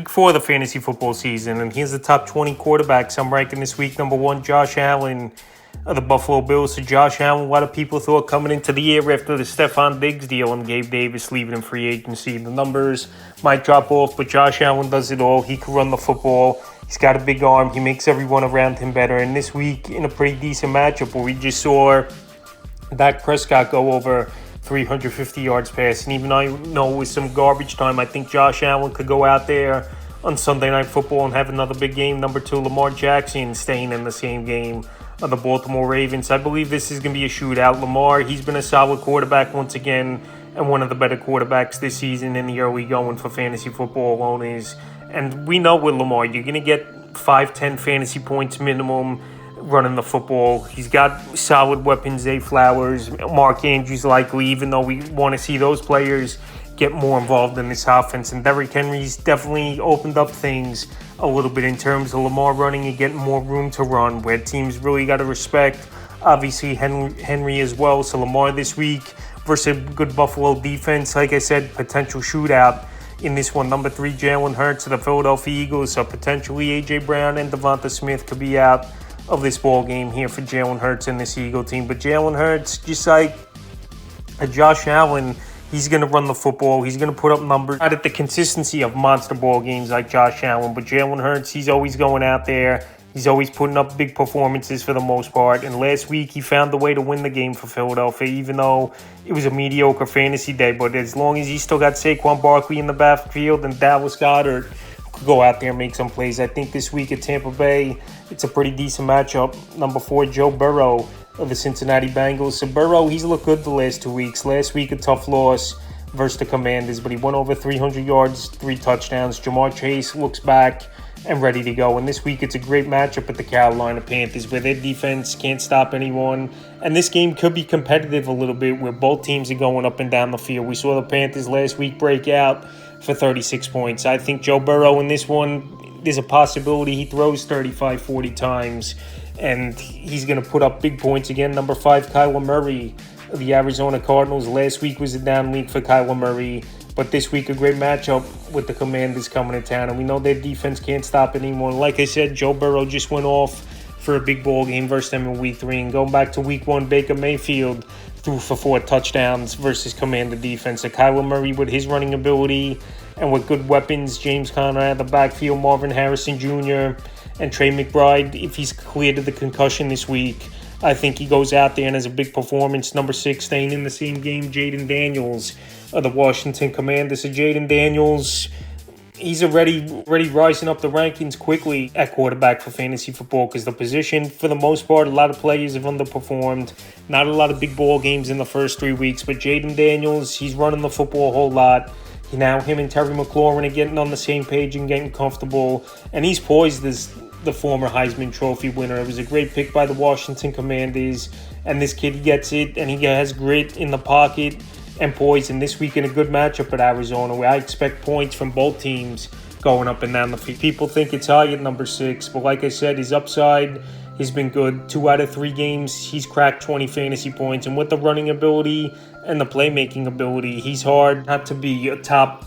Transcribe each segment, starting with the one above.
week 4 of the fantasy football season, and here's the top 20 quarterbacks I'm ranking this week. Number 1, Josh Allen of the Buffalo Bills. So Josh Allen, a lot of people thought coming into the year after the Stephon Diggs deal and Gabe Davis leaving in free agency, the numbers might drop off, but Josh Allen does it all. He can run the football. He's got a big arm. He makes everyone around him better. And this week, in a pretty decent matchup where we just saw Dak Prescott go over 350 yards passing. Even though I know it was some garbage time, I think Josh Allen could go out there on Sunday Night Football and have another big game. Number 2, Lamar Jackson staying in the same game of the Baltimore Ravens. I believe this is going to be a shootout. Lamar, he's been a solid quarterback once again and one of the better quarterbacks this season in the early going for fantasy football owners. And we know with Lamar, you're going to get 5-10 fantasy points minimum running the football. He's got solid weapons, Zay Flowers, Mark Andrews likely, even though we want to see those players get more involved in this offense. And Derrick Henry's definitely opened up things a little bit in terms of Lamar running and getting more room to run, where teams really got to respect, obviously, Henry as well. So Lamar this week versus a good Buffalo defense. Like I said, potential shootout in this one. Number 3, Jalen Hurts of the Philadelphia Eagles. So potentially A.J. Brown and Devonta Smith could be out of this ball game here for Jalen Hurts and this Eagle team. But Jalen Hurts, just like Josh Allen, he's going to run the football. He's going to put up numbers. Not at the consistency of monster ball games like Josh Allen, but Jalen Hurts, he's always going out there. He's always putting up big performances for the most part. And last week, he found the way to win the game for Philadelphia, even though it was a mediocre fantasy day. But as long as he still got Saquon Barkley in the backfield and Dallas Goedert could go out there and make some plays, I think this week at Tampa Bay, it's a pretty decent matchup. Number 4, Joe Burrow of the Cincinnati Bengals. So Burrow, he's looked good the last 2 weeks. Last week, a tough loss versus the Commanders, but he went over 300 yards, 3 touchdowns. Jamar Chase looks back and ready to go. And this week, it's a great matchup with the Carolina Panthers, where their defense can't stop anyone. And this game could be competitive a little bit, where both teams are going up and down the field. We saw the Panthers last week break out for 36 points. I think Joe Burrow in this one, there's a possibility he throws 35, 40 times, and he's going to put up big points again. Number 5, Kyler Murray of the Arizona Cardinals. Last week was a down week for Kyler Murray, but this week a great matchup with the Commanders coming to town, and we know their defense can't stop anyone. Like I said, Joe Burrow just went off for a big ball game versus them in Week 3, and going back to Week 1, Baker Mayfield threw for 4 touchdowns versus Commander defense. So Kyler Murray with his running ability and with good weapons, James Conner at the backfield, Marvin Harrison Jr., and Trey McBride, if he's cleared of the concussion this week, I think he goes out there and has a big performance. Number 6, staying in the same game, Jayden Daniels of the Washington Commanders. So Jayden Daniels, he's already rising up the rankings quickly at quarterback for fantasy football, because the position, for the most part, a lot of players have underperformed. Not a lot of big ball games in the first 3 weeks, but Jayden Daniels, he's running the football a whole lot. Now him and Terry McLaurin are getting on the same page and getting comfortable, and he's poised as the former Heisman Trophy winner. It was a great pick by the Washington Commanders, and this kid, he gets it, and he has grit in the pocket and poise. And this week in a good matchup at Arizona, where I expect points from both teams going up and down the field. People think it's high at number 6, but like I said, his upside has been good. 2 out of 3 games, he's cracked 20 fantasy points, and with the running ability and the playmaking ability, he's hard not to be a top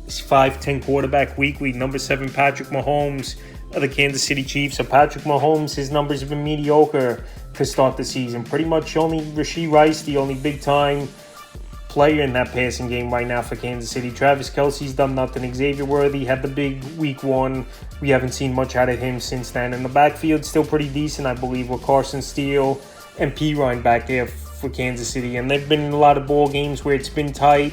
5-10 quarterback weekly. Number 7, Patrick Mahomes of the Kansas City Chiefs. So Patrick Mahomes, his numbers have been mediocre to start the season. Pretty much only Rashee Rice, the only big-time player in that passing game right now for Kansas City. Travis Kelce's done nothing. Xavier Worthy had the big week 1. We haven't seen much out of him since then. And the backfield still pretty decent, I believe, with Carson Steele and Perine back there for Kansas City. And they've been in a lot of ball games where it's been tight,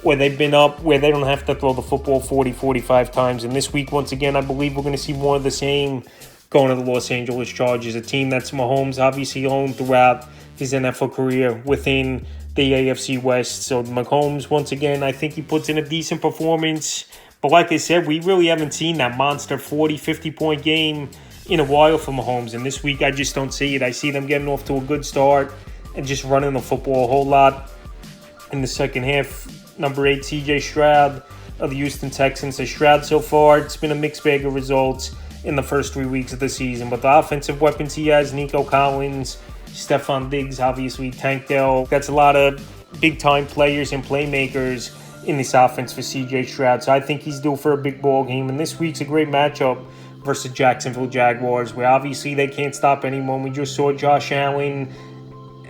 where they've been up, where they don't have to throw the football 40, 45 times. And this week, once again, I believe we're going to see more of the same going to the Los Angeles Chargers, a team that's Mahomes obviously owned throughout his NFL career within the AFC West. So Mahomes, once again, I think he puts in a decent performance. But like I said, we really haven't seen that monster 40, 50-point game in a while for Mahomes. And this week, I just don't see it. I see them getting off to a good start and just running the football a whole lot in the second half. Number 8, C.J. Stroud of the Houston Texans. So Stroud so far, it's been a mixed bag of results in the first 3 weeks of the season. But the offensive weapons he has, Nico Collins, Stephon Diggs, obviously, Tank Dell. That's a lot of big-time players and playmakers in this offense for CJ Stroud. So I think he's due for a big ball game. And this week's a great matchup versus Jacksonville Jaguars, where obviously they can't stop anyone. We just saw Josh Allen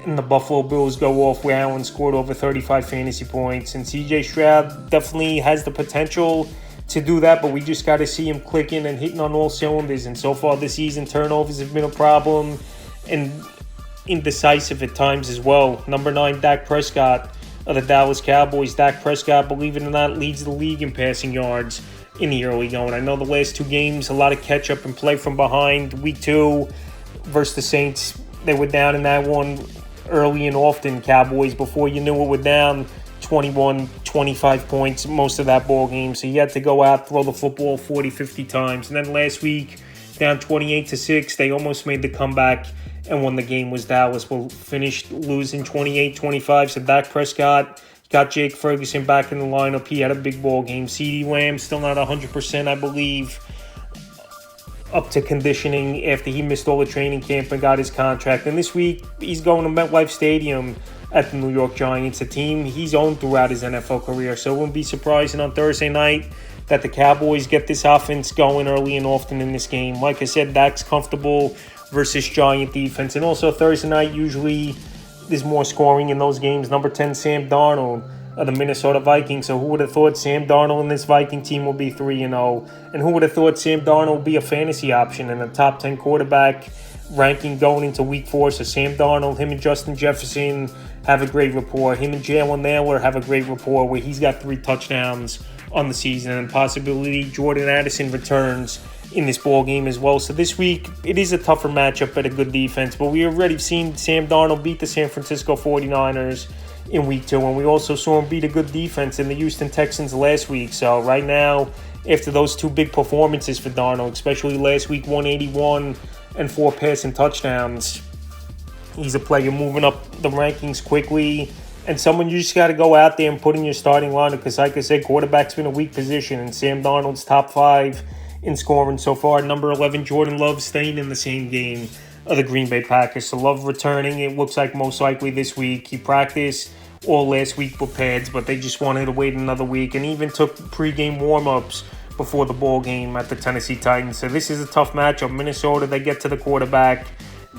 and the Buffalo Bills go off, where Allen scored over 35 fantasy points. And CJ Stroud definitely has the potential to do that, but we just got to see him clicking and hitting on all cylinders. And so far this season, turnovers have been a problem and indecisive at times as well. Number 9, Dak Prescott of the Dallas Cowboys. Dak Prescott, believe it or not, leads the league in passing yards in the early going. I know the last 2 games, a lot of catch up and play from behind. Week 2 versus the Saints, they were down in that one early and often. Cowboys, before you knew it, were down 21, 25 points most of that ball game. So you had to go out, throw the football 40, 50 times. And then last week, down 28-6, they almost made the comeback and won the game. Was Dallas. Well, finished losing 28-25. So Dak Prescott got Jake Ferguson back in the lineup. He had a big ball game. CeeDee Lamb still not 100%, I believe, up to conditioning after he missed all the training camp and got his contract. And this week, he's going to MetLife Stadium at the New York Giants, a team he's owned throughout his NFL career. So it wouldn't be surprising on Thursday night that the Cowboys get this offense going early and often in this game. Like I said, Dak's comfortable versus Giant defense. And also Thursday night, usually there's more scoring in those games. Number 10, Sam Darnold of the Minnesota Vikings. So who would have thought Sam Darnold and this Viking team will be 3-0? And who would have thought Sam Darnold would be a fantasy option in the top 10 quarterback ranking going into week 4? So Sam Darnold, him and Justin Jefferson have a great rapport. Him and Jalen Naylor have a great rapport, where he's got 3 touchdowns on the season, and possibly Jordan Addison returns in this ball game as well. So this week, it is a tougher matchup at a good defense, but we already seen Sam Darnold beat the San Francisco 49ers in week 2, and we also saw him beat a good defense in the Houston Texans last week. So right now, after those 2 big performances for Darnold, especially last week, 181 and 4 passing touchdowns, he's a player moving up the rankings quickly, and someone you just got to go out there and put in your starting lineup, because like I said, quarterback's been a weak position, and Sam Darnold's top 5 in scoring so far. Number 11, Jordan Love, staying in the same game of the Green Bay Packers. So Love returning, it looks like most likely this week. He practiced all last week with pads, but they just wanted to wait another week, and even took pregame warm-ups before the ball game at the Tennessee Titans. So this is a tough matchup. Minnesota, they get to the quarterback,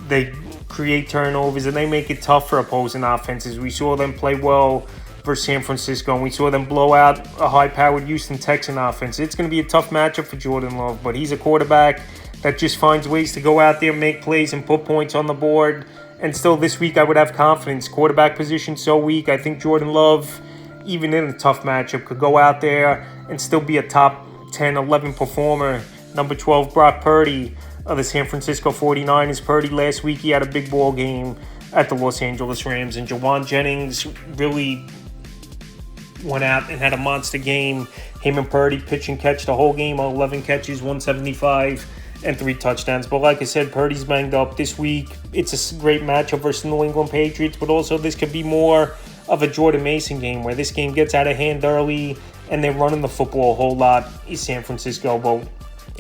they create turnovers, and they make it tough for opposing offenses. We saw them play well versus San Francisco, and we saw them blow out a high-powered Houston Texan offense. It's going to be a tough matchup for Jordan Love, but he's a quarterback that just finds ways to go out there, make plays, and put points on the board. And still this week, I would have confidence. Quarterback position so weak. I think Jordan Love, even in a tough matchup, could go out there and still be a top 10, 11 performer. Number 12, Brock Purdy of the San Francisco 49ers. Purdy last week, he had a big ball game at the Los Angeles Rams. And Jawan Jennings really went out and had a monster game. Him and Purdy pitch and catch the whole game on 11 catches, 175, and 3 touchdowns. But like I said, Purdy's banged up this week. It's a great matchup versus the New England Patriots, but also this could be more of a Jordan Mason game, where this game gets out of hand early and they're running the football a whole lot in San Francisco. But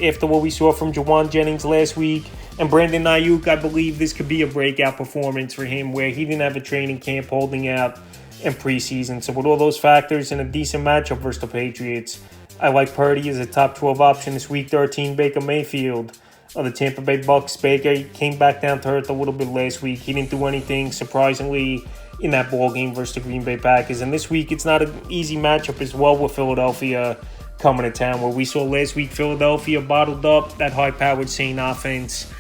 after what we saw from Jawan Jennings last week and Brandon Ayuk, I believe this could be a breakout performance for him, where he didn't have a training camp holding out in preseason. So with all those factors and a decent matchup versus the Patriots, I like Purdy as a top 12 option this week. 13, Baker Mayfield of the Tampa Bay Bucks. Baker came back down to earth a little bit last week. He didn't do anything, surprisingly, in that ball game versus the Green Bay Packers. And this week, it's not an easy matchup as well, with Philadelphia coming to town, where we saw last week Philadelphia bottled up that high-powered Saint offense,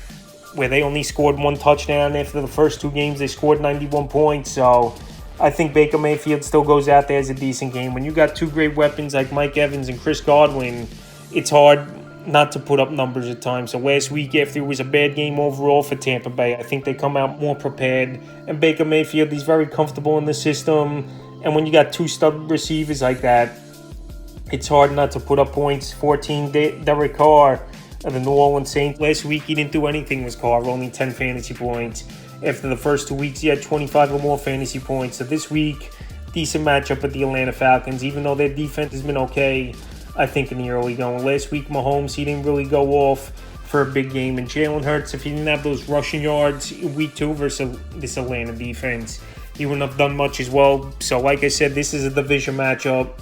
where they only scored 1 touchdown. After the first 2 games, they scored 91 points. So I think Baker Mayfield still goes out there as a decent game. When you got 2 great weapons like Mike Evans and Chris Godwin, it's hard not to put up numbers at times. So last week, after it was a bad game overall for Tampa Bay, I think they come out more prepared. And Baker Mayfield, he's very comfortable in the system. And when you got 2 stud receivers like that, it's hard not to put up points. 14, Derek Carr of the New Orleans Saints. Last week, he didn't do anything with Carr, only 10 fantasy points. After the first 2 weeks, he had 25 or more fantasy points. So this week, decent matchup with the Atlanta Falcons, even though their defense has been okay, I think, in the early going. Last week, Mahomes, he didn't really go off for a big game. And Jalen Hurts, if he didn't have those rushing yards in week 2 versus this Atlanta defense, he wouldn't have done much as well. So like I said, this is a division matchup.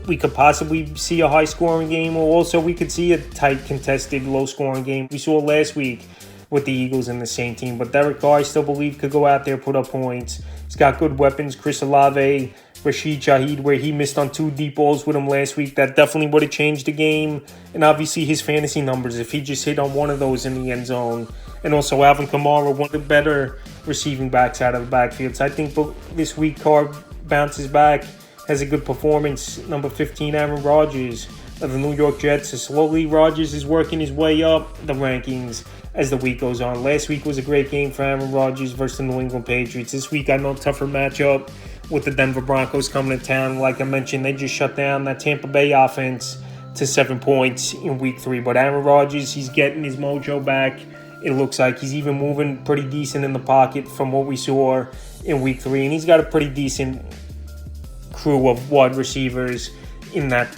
we could possibly see a high-scoring game, or also we could see a tight, contested, low-scoring game. We saw last week with the Eagles and the same team. But Derek Carr, I still believe, could go out there, put up points. He's got good weapons. Chris Olave, Rashid Shaheed, where he missed on 2 deep balls with him last week. That definitely would have changed the game. And obviously his fantasy numbers, if he just hit on one of those in the end zone. And also Alvin Kamara, one of the better receiving backs out of the backfield. So I think this week Carr bounces back, has a good performance. Number 15, Aaron Rodgers of the New York Jets. So slowly Rodgers is working his way up the rankings as the week goes on. Last week was a great game for Aaron Rodgers versus the New England Patriots. This week I know tougher matchup with the Denver Broncos coming to town. Like I mentioned, they just shut down that Tampa Bay offense to 7 points in week 3. But Aaron Rodgers, he's getting his mojo back. It looks like he's even moving pretty decent in the pocket from what we saw in week 3. And he's got a pretty decent crew of wide receivers in that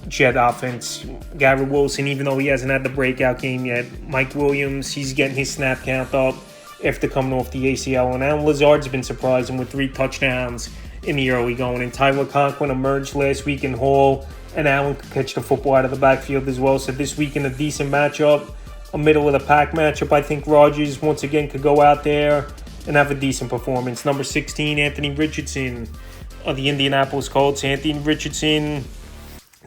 Jet offense. Garrett Wilson, even though he hasn't had the breakout game yet. Mike Williams, he's getting his snap count up after coming off the ACL. And Alan Lazard's been surprising with 3 touchdowns in the early going. And Tyler Conklin emerged last week in Hall, and Allen could catch the football out of the backfield as well. So this week in a decent matchup, a middle-of-the-pack matchup, I think Rodgers once again could go out there and have a decent performance. Number 16, Anthony Richardson of the Indianapolis Colts. Anthony Richardson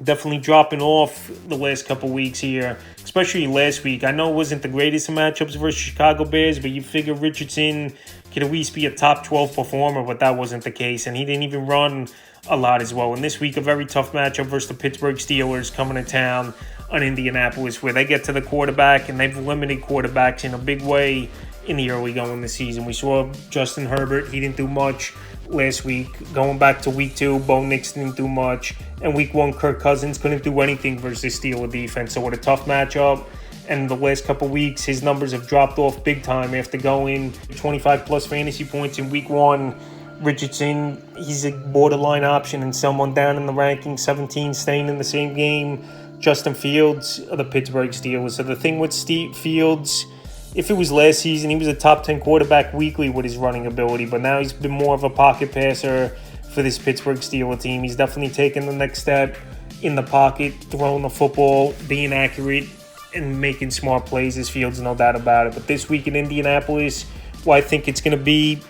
definitely dropping off the last couple weeks here, especially last week. I know it wasn't the greatest of matchups versus Chicago Bears, but you figure Richardson could at least be a top 12 performer, but that wasn't the case, and he didn't even run a lot as well. And this week, a very tough matchup versus the Pittsburgh Steelers coming to town on Indianapolis, where they get to the quarterback, and they've limited quarterbacks in a big way in the early going this season. We saw Justin Herbert, he didn't do much last week. Going back to week 2, Bo Nix didn't do much. And week 1, Kirk Cousins couldn't do anything versus Steelers defense. So what a tough matchup. And the last couple weeks, his numbers have dropped off big time after going 25-plus fantasy points in week 1. Richardson, he's a borderline option and someone down in the rankings, 17, staying in the same game. Justin Fields of the Pittsburgh Steelers. So the thing with Fields, if it was last season, he was a top 10 quarterback weekly with his running ability, but now he's been more of a pocket passer for this Pittsburgh Steelers team. He's definitely taken the next step in the pocket, throwing the football, being accurate, and making smart plays as Fields, no doubt about it. But this week in Indianapolis, well, I think it's going to be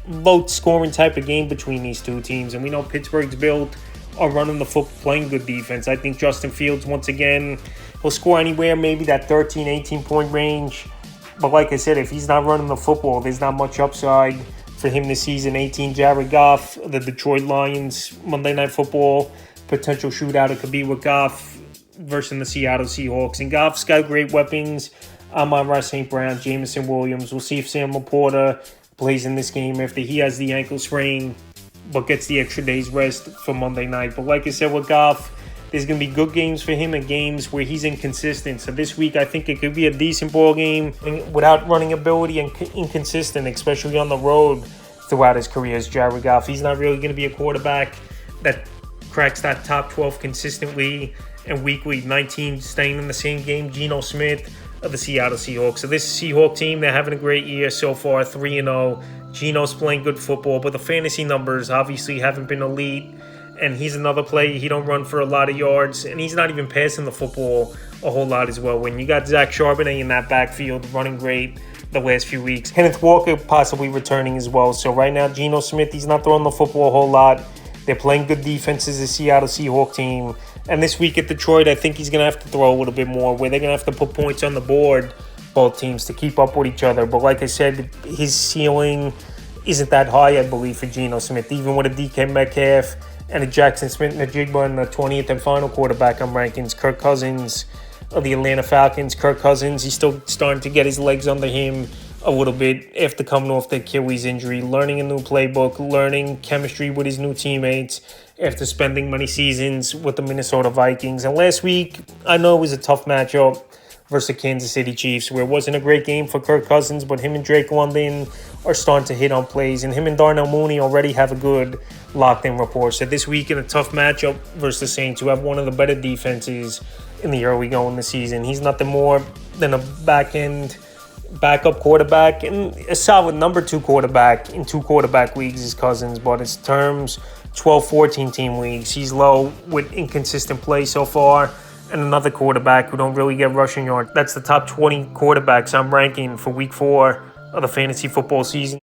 low-scoring type of game between these two teams. And we know Pittsburgh's built on running the football, playing good defense. I think Justin Fields, once again, will score anywhere, maybe that 13, 18-point range. But like I said, if he's not running the football, there's not much upside for him this season. 18, Jared Goff, the Detroit Lions, Monday Night Football, potential shootout. It could be with Goff versus the Seattle Seahawks. And Goff's got great weapons. Amon-Ra St. Brown, Jameson Williams. We'll see if Sam Laporta plays in this game after he has the ankle sprain, but gets the extra day's rest for Monday night. But like I said with Goff, there's going to be good games for him and games where he's inconsistent. So this week, I think it could be a decent ball game without running ability and inconsistent, especially on the road throughout his career as Jared Goff. He's not really going to be a quarterback that cracks that top 12 consistently and weekly. 19 staying in the same game, Geno Smith of the Seattle Seahawks. So this Seahawks team, they're having a great year so far, 3-0. Geno's playing good football, but the fantasy numbers obviously haven't been elite. And he's another player. He don't run for a lot of yards, and he's not even passing the football a whole lot as well. When you got Zach Charbonnet in that backfield running great the last few weeks. Kenneth Walker possibly returning as well. So right now, Geno Smith, he's not throwing the football a whole lot. They're playing good defense as a Seattle Seahawks team. And this week at Detroit, I think he's going to have to throw a little bit more, where they're going to have to put points on the board, both teams, to keep up with each other. But like I said, his ceiling isn't that high, I believe, for Geno Smith. Even with a DK Metcalf and a Jackson Smith-Njigba in the 20th and final quarterback on rankings. Kirk Cousins of the Atlanta Falcons. Kirk Cousins, he's still starting to get his legs under him a little bit after coming off the Achilles injury, learning a new playbook, learning chemistry with his new teammates after spending many seasons with the Minnesota Vikings. And last week, I know it was a tough matchup versus the Kansas City Chiefs, where it wasn't a great game for Kirk Cousins, but him and Drake London are starting to hit on plays, and him and Darnell Mooney already have a good locked-in rapport. So this week in a tough matchup versus the Saints, who have one of the better defenses in the early going the season. He's nothing more than a back-end backup quarterback and a solid number 2 quarterback in 2 quarterback leagues is Cousins, but his terms 12-14 team leagues. He's low with inconsistent play so far. And another quarterback who don't really get rushing yards. That's the top 20 quarterbacks I'm ranking for week 4 of the fantasy football season.